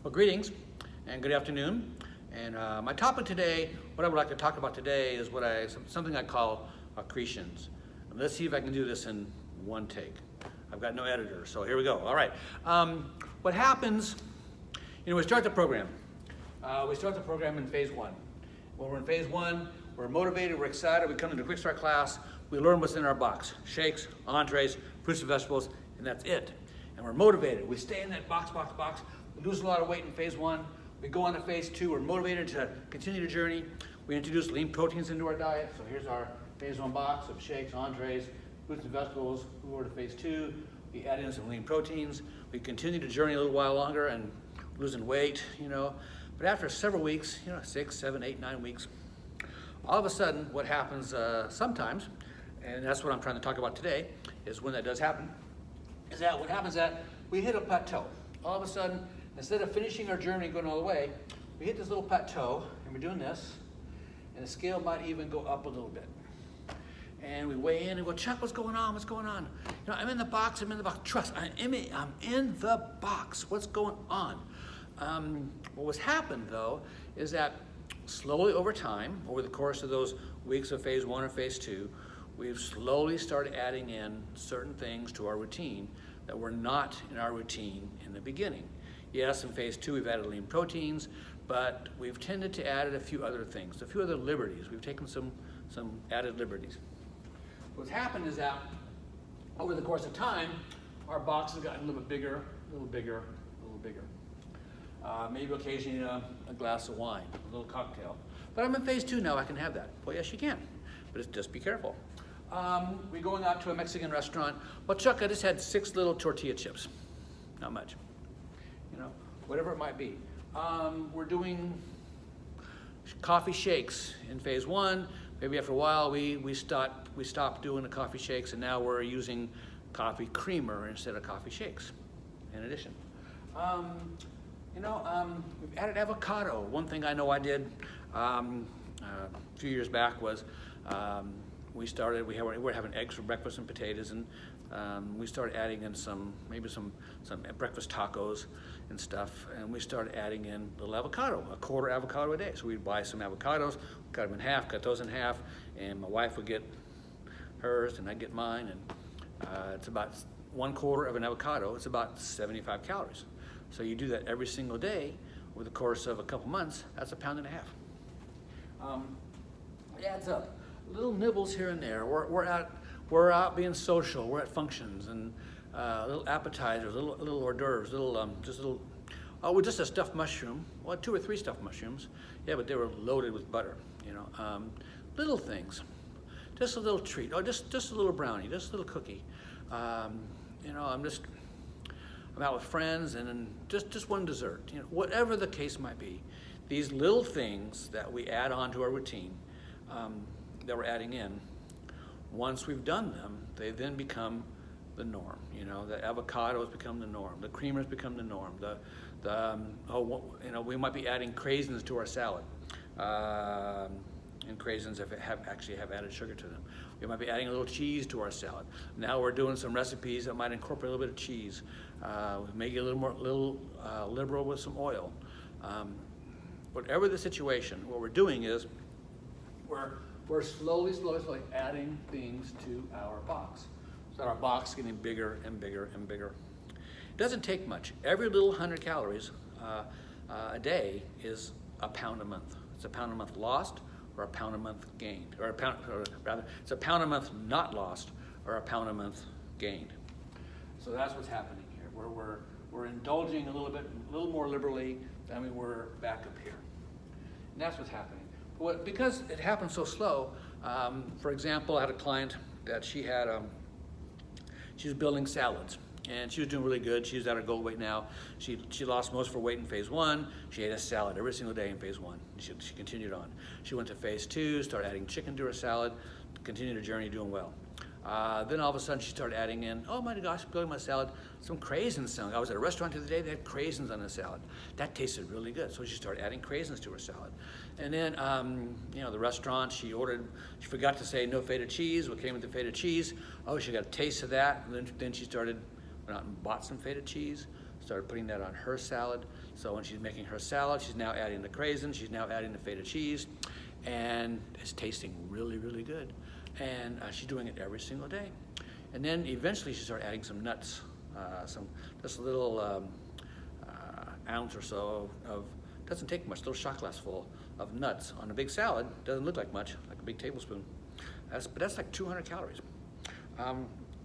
Well, greetings and good afternoon. And my topic today, what I would like to talk about today is something I call accretions. And let's see if I can do this in one take. I've got no editor, so here we go. All right. What happens, we start the program. We start the program in phase one. When we're in phase one, we're motivated, we're excited, we come into quick start class, we learn what's in our box. Shakes, entrees, fruits and vegetables, and that's it. And we're motivated. We stay in that box. We lose a lot of weight in phase one. We go on to phase two. We're motivated to continue the journey. We introduce lean proteins into our diet. So here's our phase one box of shakes, entrees, fruits and vegetables. We go to phase two. We add in some lean proteins. We continue the journey a little while longer and losing weight, But after several weeks, 6, 7, 8, 9 weeks, all of a sudden what happens sometimes, and that's what I'm trying to talk about today, is when that does happen, is that what happens is that we hit a plateau. All of a sudden, instead of finishing our journey and going all the way, we hit this little plateau, and we're doing this, and the scale might even go up a little bit. And we weigh in and go, Chuck, what's going on? What's going on? I'm in the box. Trust, I'm in the box. What's going on? What's happened, though, is that slowly over time, over the course of those weeks of phase one or phase two, we've slowly started adding in certain things to our routine that were not in our routine in the beginning. Yes, in phase two, we've added lean proteins, but we've tended to add a few other things, a few other liberties. We've taken some added liberties. What's happened is that over the course of time, our box has gotten a little bit bigger, a little bigger. Maybe occasionally a glass of wine, a little cocktail. But I'm in phase two now, I can have that. Well, yes, you can, but just be careful. We're going out to a Mexican restaurant. Well, Chuck, I just had 6 little tortilla chips. Not much. Whatever it might be. We're doing coffee shakes in phase one. Maybe after a while we stopped doing the coffee shakes, and now we're using coffee creamer instead of coffee shakes in addition. We've added avocado. One thing I know I did a few years back was we were having eggs for breakfast and potatoes, and we started adding in some breakfast tacos and stuff, and we started adding in a little avocado, a quarter avocado a day. So we'd buy some avocados, cut them in half, cut those in half, and my wife would get hers and I'd get mine, and it's about 1/4 of an avocado. It's about 75 calories. So you do that every single day over the course of a couple months, that's 1.5 pounds. It adds up. Little nibbles here and there. We're out being social. We're at functions and little appetizers, little hors d'oeuvres, just a stuffed mushroom. Well, 2 or 3 stuffed mushrooms. Yeah, but they were loaded with butter. Little things. Just a little treat. Oh, just a little brownie. Just a little cookie. I'm out with friends, and then just one dessert. Whatever the case might be, these little things that we add on to our routine, that we're adding in, once we've done them, they then become the norm. The avocados become the norm. The creamers become the norm. We might be adding craisins to our salad. And craisins actually have added sugar to them. We might be adding a little cheese to our salad. Now we're doing some recipes that might incorporate a little bit of cheese. Make it a little liberal with some oil. Whatever the situation, what we're doing is we're slowly adding things to our box. So our box is getting bigger and bigger and bigger. It doesn't take much. Every little 100 calories a day is a pound a month. It's a pound a month lost, or a pound a month gained, or it's a pound a month not lost, or a pound a month gained. So that's what's happening here. We're indulging a little more liberally than we were back up here, and that's what's happening. Because it happened so slow. For example, I had a client that she was building salads. And she was doing really good. She's at her goal weight now. She lost most of her weight in phase one. She ate a salad every single day in phase one. She continued on. She went to phase two, started adding chicken to her salad, continued her journey, doing well. Then all of a sudden she started adding in, oh my gosh, building my salad, some craisins. I was at a restaurant the other day, they had craisins on the salad. That tasted really good. So she started adding craisins to her salad. And then, the restaurant, she forgot to say no feta cheese. What came with the feta cheese? Oh, she got a taste of that. And then she went out and bought some feta cheese, started putting that on her salad. So when she's making her salad, she's now adding the craisins, she's now adding the feta cheese, and it's tasting really, really good. And she's doing it every single day. And then eventually she started adding some nuts, just a little ounce or so of, doesn't take much, a little shot glass full of nuts on a big salad. Doesn't look like much, like a big tablespoon. But that's like 200 calories.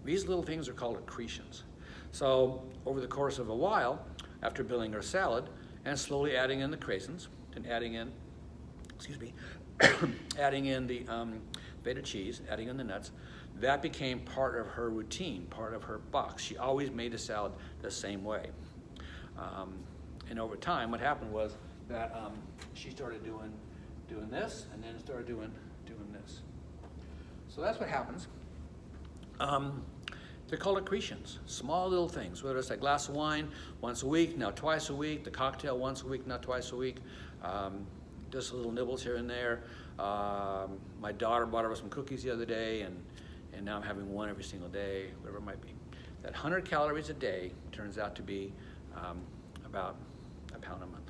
These little things are called accretions. So over the course of a while, after building her salad and slowly adding in the craisins and adding in, adding in the feta cheese, adding in the nuts, that became part of her routine, part of her box. She always made a salad the same way. And over time, what happened was that she started doing this, and then started doing this. So that's what happens. They're called accretions, small little things, whether it's a glass of wine once a week, now twice a week, the cocktail once a week, not twice a week, just little nibbles here and there. My daughter bought her some cookies the other day, and now I'm having one every single day, whatever it might be. That 100 calories a day turns out to be about a pound a month.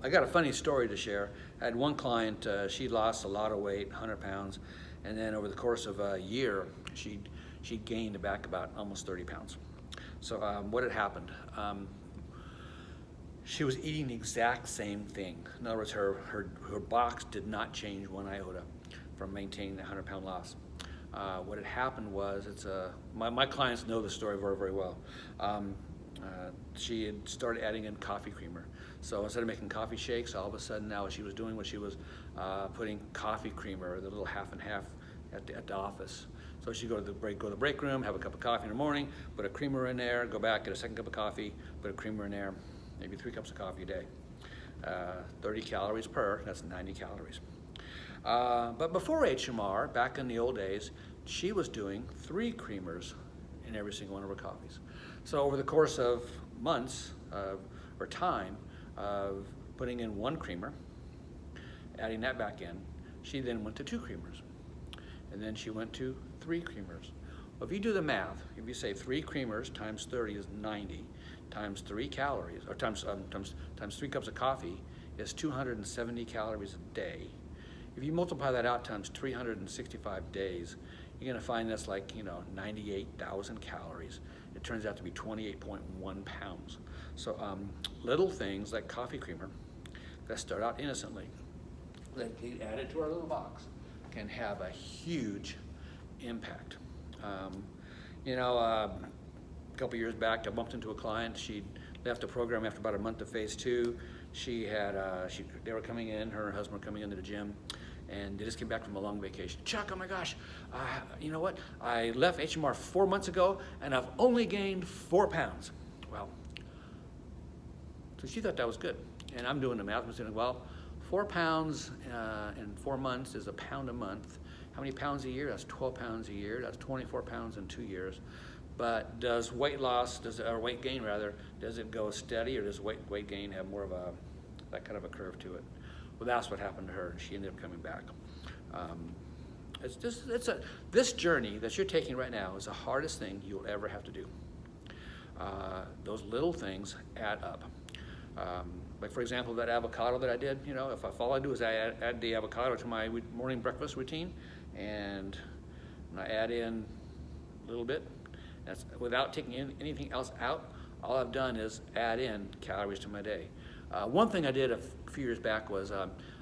I got a funny story to share. I had one client, she lost a lot of weight, 100 pounds, and then over the course of a year, she gained back about almost 30 pounds. So what had happened? She was eating the exact same thing. In other words, her box did not change one iota from maintaining the 100-pound loss. What had happened was, my clients know the story very, very well. She had started adding in coffee creamer. So instead of making coffee shakes, all of a sudden now she was doing what she was putting coffee creamer, the little half and half at the office. So she'd go to the break room, have a cup of coffee in the morning, put a creamer in there, go back, get a second cup of coffee, put a creamer in there, maybe 3 cups of coffee a day. 30 calories per, that's 90 calories. But before HMR, back in the old days, she was doing 3 creamers in every single one of her coffees. So over the course of months or time of putting in 1 creamer, adding that back in, she then went to 2 creamers. And then she went to 3 creamers. Well, if you do the math, if you say 3 creamers times 30 is 90, times 3 calories, or times 3 cups of coffee is 270 calories a day. If you multiply that out times 365 days, you're gonna find that's like, 98,000 calories. It turns out to be 28.1 pounds. So little things like coffee creamer that start out innocently, that get added to our little box, can have a huge impact. A couple years back, I bumped into a client. She left the program after about a month of phase 2. They were coming in, her and her husband were coming into the gym, and they just came back from a long vacation. Chuck, oh my gosh, you know what? I left HMR 4 months ago, and I've only gained 4 pounds. Well, so she thought that was good. And I'm doing the math. I'm saying, well, 4 pounds in 4 months is a pound a month. How many pounds a year? That's 12 pounds a year. That's 24 pounds in 2 years. But does weight loss, or weight gain rather, does it go steady, or does weight gain have more of that kind of a curve to it? Well, that's what happened to her. She ended up coming back. This journey that you're taking right now is the hardest thing you'll ever have to do. Those little things add up. Like for example, that avocado that I did, if all I do is I add the avocado to my morning breakfast routine, and I add in a little bit, that's without taking anything else out, all I've done is add in calories to my day. One thing I did a few years back was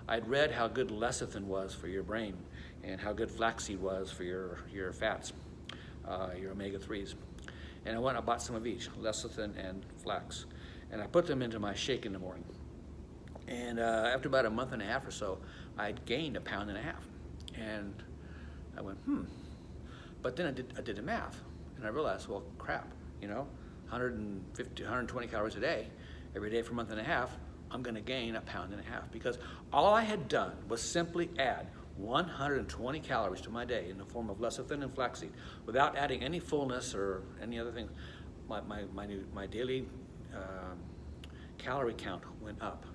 I'd read how good lecithin was for your brain and how good flaxseed was for your fats, your omega-3s. And I went and I bought some of each, lecithin and flax. And I put them into my shake in the morning. And after about a month and a half or so, I'd gained 1.5 pounds. And I went, But then I did the math, and I realized, well, crap, 150, 120 calories a day, every day for a month and a half, I'm gonna gain 1.5 pounds, because all I had done was simply add 120 calories to my day in the form of lecithin and flaxseed, without adding any fullness or any other thing. My daily calorie count went up.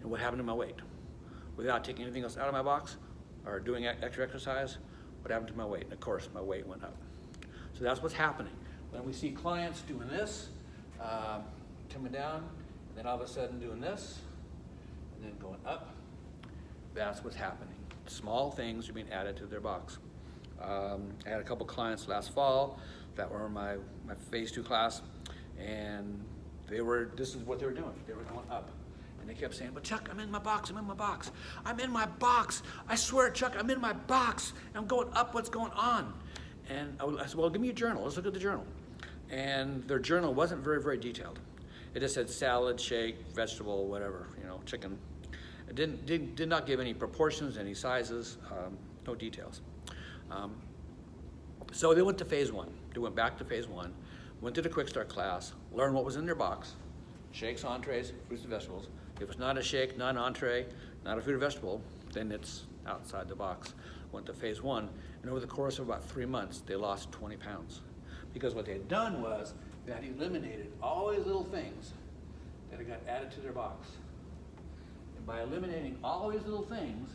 And what happened to my weight? Without taking anything else out of my box or doing extra exercise, what happened to my weight? And of course, my weight went up. So that's what's happening. When we see clients doing this, coming down, and then all of a sudden doing this, and then going up. That's what's happening. Small things are being added to their box. I had a couple clients last fall that were in my phase 2 class, and this is what they were doing. They were going up. And they kept saying, but Chuck, I'm in my box, I'm in my box. I'm in my box. I swear, Chuck, I'm in my box. And I'm going up, what's going on? And I said, well, give me your journal. Let's look at the journal. And their journal wasn't very, very detailed. It just said salad, shake, vegetable, whatever, chicken. It did not give any proportions, any sizes, no details. So they went to phase 1. They went back to phase 1, went to the quick start class, learned what was in their box, shakes, entrees, fruits and vegetables. If it's not a shake, not an entree, not a fruit or vegetable, then it's outside the box. Went to phase 1, and over the course of about 3 months, they lost 20 pounds. Because what they had done was they had eliminated all these little things that had got added to their box. And by eliminating all these little things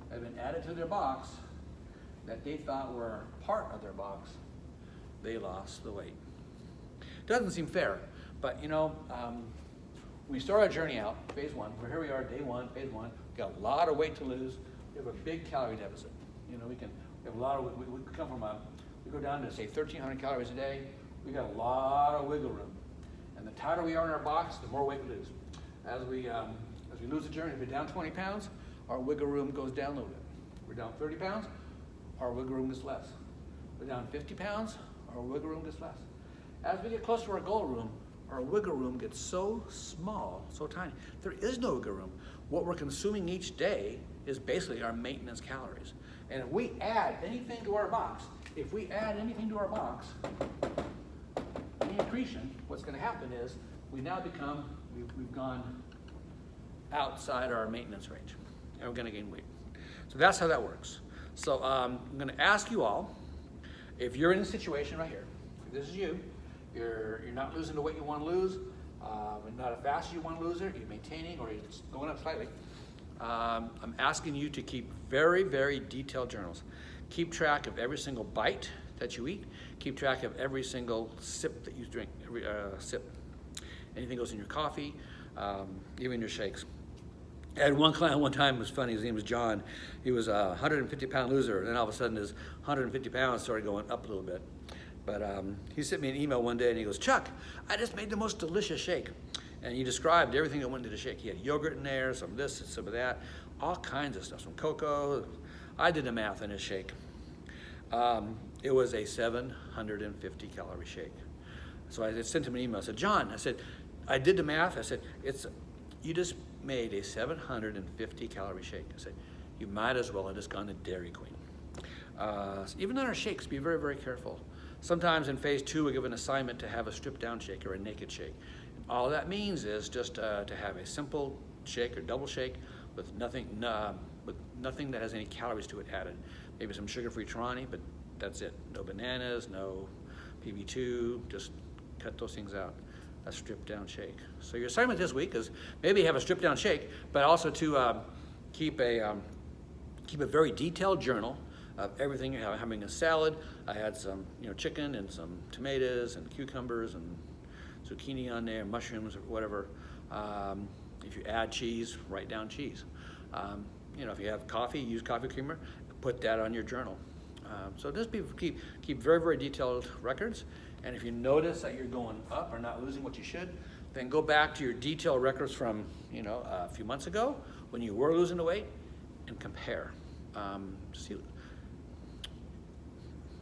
that had been added to their box that they thought were part of their box, they lost the weight. Doesn't seem fair, but we start our journey out, phase 1. Here we are, day 1, phase 1. We've got a lot of weight to lose. We have a big calorie deficit. We have a lot of. We come from we go down to say 1,300 calories a day. We got a lot of wiggle room, and the tighter we are in our box, the more weight we lose. As we lose the journey, if we're down 20 pounds, our wiggle room goes down a little bit. We're down 30 pounds, our wiggle room gets less. We're down 50 pounds, our wiggle room gets less. As we get closer to our goal room, our wiggle room gets so small, so tiny. There is no wiggle room. What we're consuming each day is basically our maintenance calories. And if we add anything to our box, any accretion, what's going to happen is we've gone outside our maintenance range, and we're going to gain weight. So that's how that works. So I'm going to ask you all, if you're in a situation right here, if this is you, you're not losing the weight you want to lose, and not as fast as you want to lose it, you're maintaining or you're going up slightly. I'm asking you to keep very, very detailed journals. Keep track of every single bite that you eat. Keep track of every single sip that you drink, every sip. Anything goes in your coffee, even your shakes. I had one client one time, it was funny, his name was John. He was a 150-pound loser, and then all of a sudden his 150 pounds started going up a little bit. But he sent me an email one day and he goes, Chuck, I just made the most delicious shake. And he described everything that went into the shake. He had yogurt in there, some of this, some of that, all kinds of stuff, some cocoa. I did the math in his shake. It was a 750 calorie shake. So I sent him an email. I said, John, I did the math. I said, you just made a 750 calorie shake. I said, you might as well have just gone to Dairy Queen. Even on our shakes, be very, very careful. Sometimes in phase 2, we give an assignment to have a stripped down shake or a naked shake. All that means is just to have a simple shake or double shake with nothing that has any calories to it added. Maybe some sugar-free Torani, but that's it. No bananas, no PB2, just cut those things out. A stripped down shake. So your assignment this week is maybe have a stripped down shake, but also to keep a very detailed journal of everything you have. Having a salad, I had some chicken and some tomatoes and cucumbers and zucchini on there, mushrooms or whatever. If you add cheese, write down cheese. If you have coffee, use coffee creamer, put that on your journal. So just keep very, very detailed records. And if you notice that you're going up or not losing what you should, then go back to your detailed records from a few months ago when you were losing the weight and compare.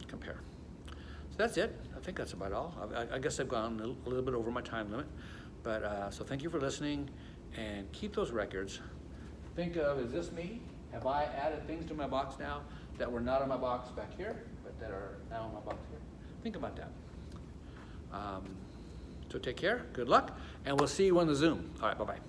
Compare. So that's it. I think that's about all. I guess I've gone a little bit over my time limit. But so thank you for listening, and keep those records. Think of, is this me? Have I added things to my box now that were not in my box back here, but that are now in my box here? Think about that. So take care, good luck, and we'll see you on the Zoom. All right, bye-bye.